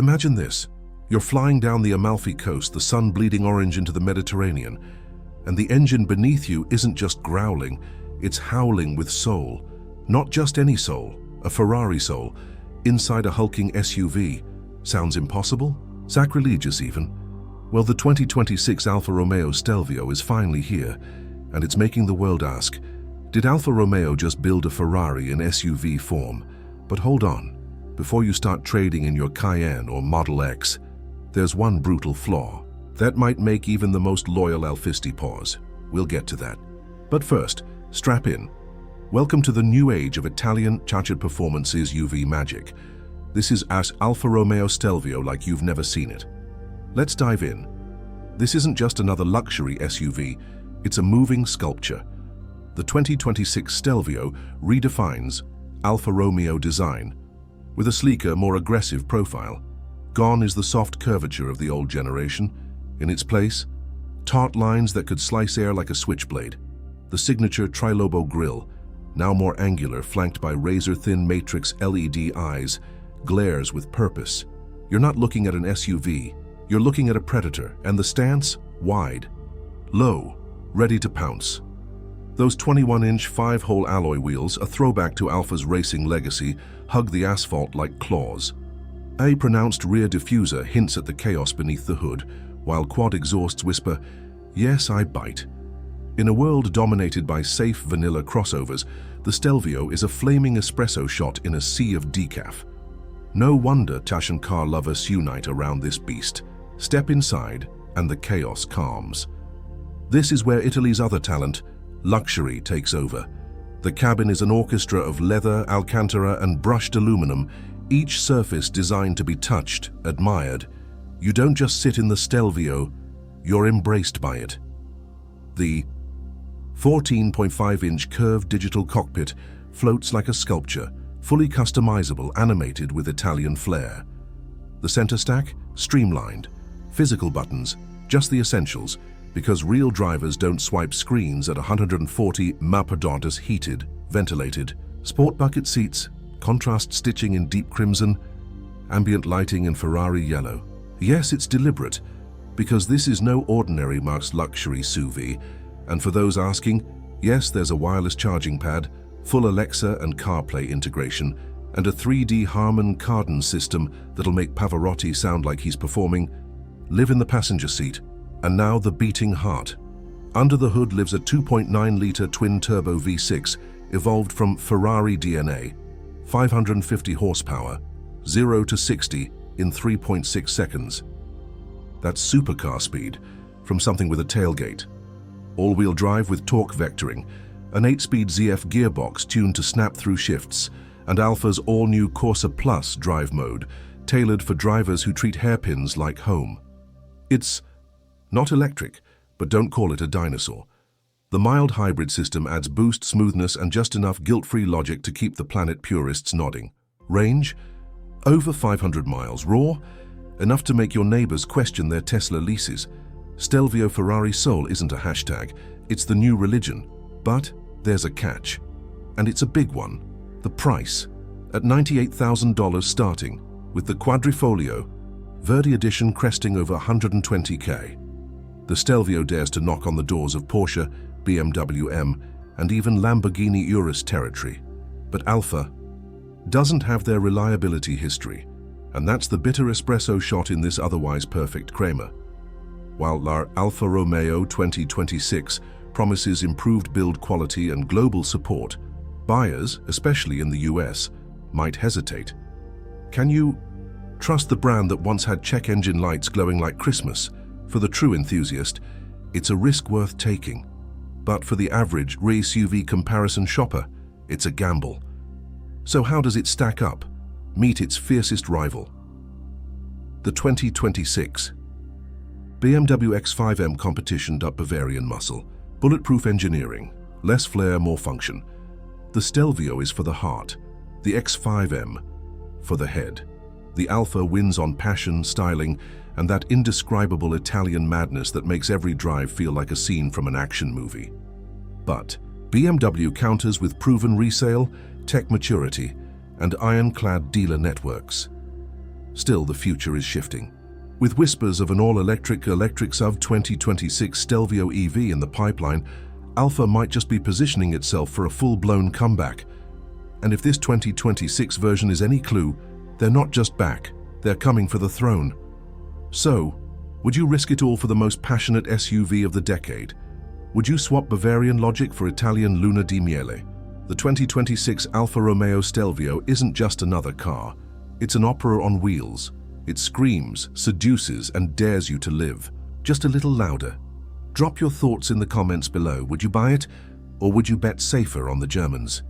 Imagine this. You're flying down the Amalfi Coast, the sun bleeding orange into the Mediterranean, and the engine beneath you isn't just growling, it's howling with soul. Not just any soul, a Ferrari soul, inside a hulking SUV. Sounds impossible? Sacrilegious even? Well, the 2026 Alfa Romeo Stelvio is finally here, and it's making the world ask, did Alfa Romeo just build a Ferrari in SUV form? But hold on, before you start trading in your Cayenne or Model X, there's one brutal flaw that might make even the most loyal Alfisti pause. We'll get to that. But first, strap in. Welcome to the new age of Italian chartered performance's UV magic. This is Alfa Romeo Stelvio like you've never seen it. Let's dive in. This isn't just another luxury SUV, it's a moving sculpture. The 2026 Stelvio redefines Alfa Romeo design with a sleeker, more aggressive profile. Gone is the soft curvature of the old generation. In its place, taut lines that could slice air like a switchblade. The signature trilobo grille, now more angular, flanked by razor-thin matrix LED eyes, glares with purpose. You're not looking at an SUV, you're looking at a predator, and the stance, wide, low, ready to pounce. Those 21-inch 5-hole alloy wheels, a throwback to Alfa's racing legacy, hug the asphalt like claws. A pronounced rear diffuser hints at the chaos beneath the hood, while quad exhausts whisper, "Yes, I bite." In a world dominated by safe vanilla crossovers, the Stelvio is a flaming espresso shot in a sea of decaf. No wonder Taschen car lovers unite around this beast. Step inside, and the chaos calms. This is where Italy's other talent, luxury, takes over. The cabin is an orchestra of leather, alcantara, and brushed aluminum, each surface designed to be touched, admired. You don't just sit in the Stelvio, you're embraced by it. The 14.5-inch curved digital cockpit floats like a sculpture, fully customizable, animated with Italian flair. The center stack, streamlined. Physical buttons, just the essentials, because real drivers don't swipe screens at 140 mph heated, ventilated. Sport bucket seats, contrast stitching in deep crimson, ambient lighting in Ferrari yellow. Yes, it's deliberate, because this is no ordinary mass luxury SUV. And for those asking, yes, there's a wireless charging pad, full Alexa and CarPlay integration, and a 3D Harman Kardon system that'll make Pavarotti sound like he's performing. Live in the passenger seat, and now the beating heart. Under the hood lives a 2.9-liter twin-turbo V6, evolved from Ferrari DNA. 550 horsepower, 0 to 60 in 3.6 seconds. That's supercar speed from something with a tailgate. All-wheel drive with torque vectoring, an 8-speed ZF gearbox tuned to snap through shifts, and Alfa's all-new Corsa Plus drive mode, tailored for drivers who treat hairpins like home. It's not electric, but don't call it a dinosaur. The mild hybrid system adds boost, smoothness, and just enough guilt-free logic to keep the planet purists nodding. Range? Over 500 miles. Raw? Enough to make your neighbors question their Tesla leases. Stelvio Ferrari Soul isn't a hashtag, it's the new religion. But there's a catch. And it's a big one. The price. At $98,000 starting, with the Quadrifoglio, Verdi Edition cresting over $120K. The Stelvio dares to knock on the doors of Porsche, BMW M, and even Lamborghini Urus territory. But Alfa doesn't have their reliability history, and that's the bitter espresso shot in this otherwise perfect Kramer. While our Alfa Romeo 2026 promises improved build quality and global support, buyers, especially in the US, might hesitate. Can you trust the brand that once had check engine lights glowing like Christmas? For the true enthusiast, it's a risk worth taking. But for the average SUV comparison shopper, it's a gamble. So how does it stack up? Meet its fiercest rival. The 2026 BMW X5M competitioned up Bavarian muscle, bulletproof engineering, less flair, more function. The Stelvio is for the heart, the X5M for the head. The Alfa wins on passion, styling, and that indescribable Italian madness that makes every drive feel like a scene from an action movie. But BMW counters with proven resale, tech maturity, and ironclad dealer networks. Still, the future is shifting. With whispers of an all-electric SUV 2026 Stelvio EV in the pipeline, Alfa might just be positioning itself for a full-blown comeback. And if this 2026 version is any clue, they're not just back, they're coming for the throne. So, would you risk it all for the most passionate SUV of the decade? Would you swap Bavarian logic for Italian Luna di Miele? The 2026 Alfa Romeo Stelvio isn't just another car. It's an opera on wheels. It screams, seduces, and dares you to live. Just a little louder. Drop your thoughts in the comments below. Would you buy it, or would you bet safer on the Germans?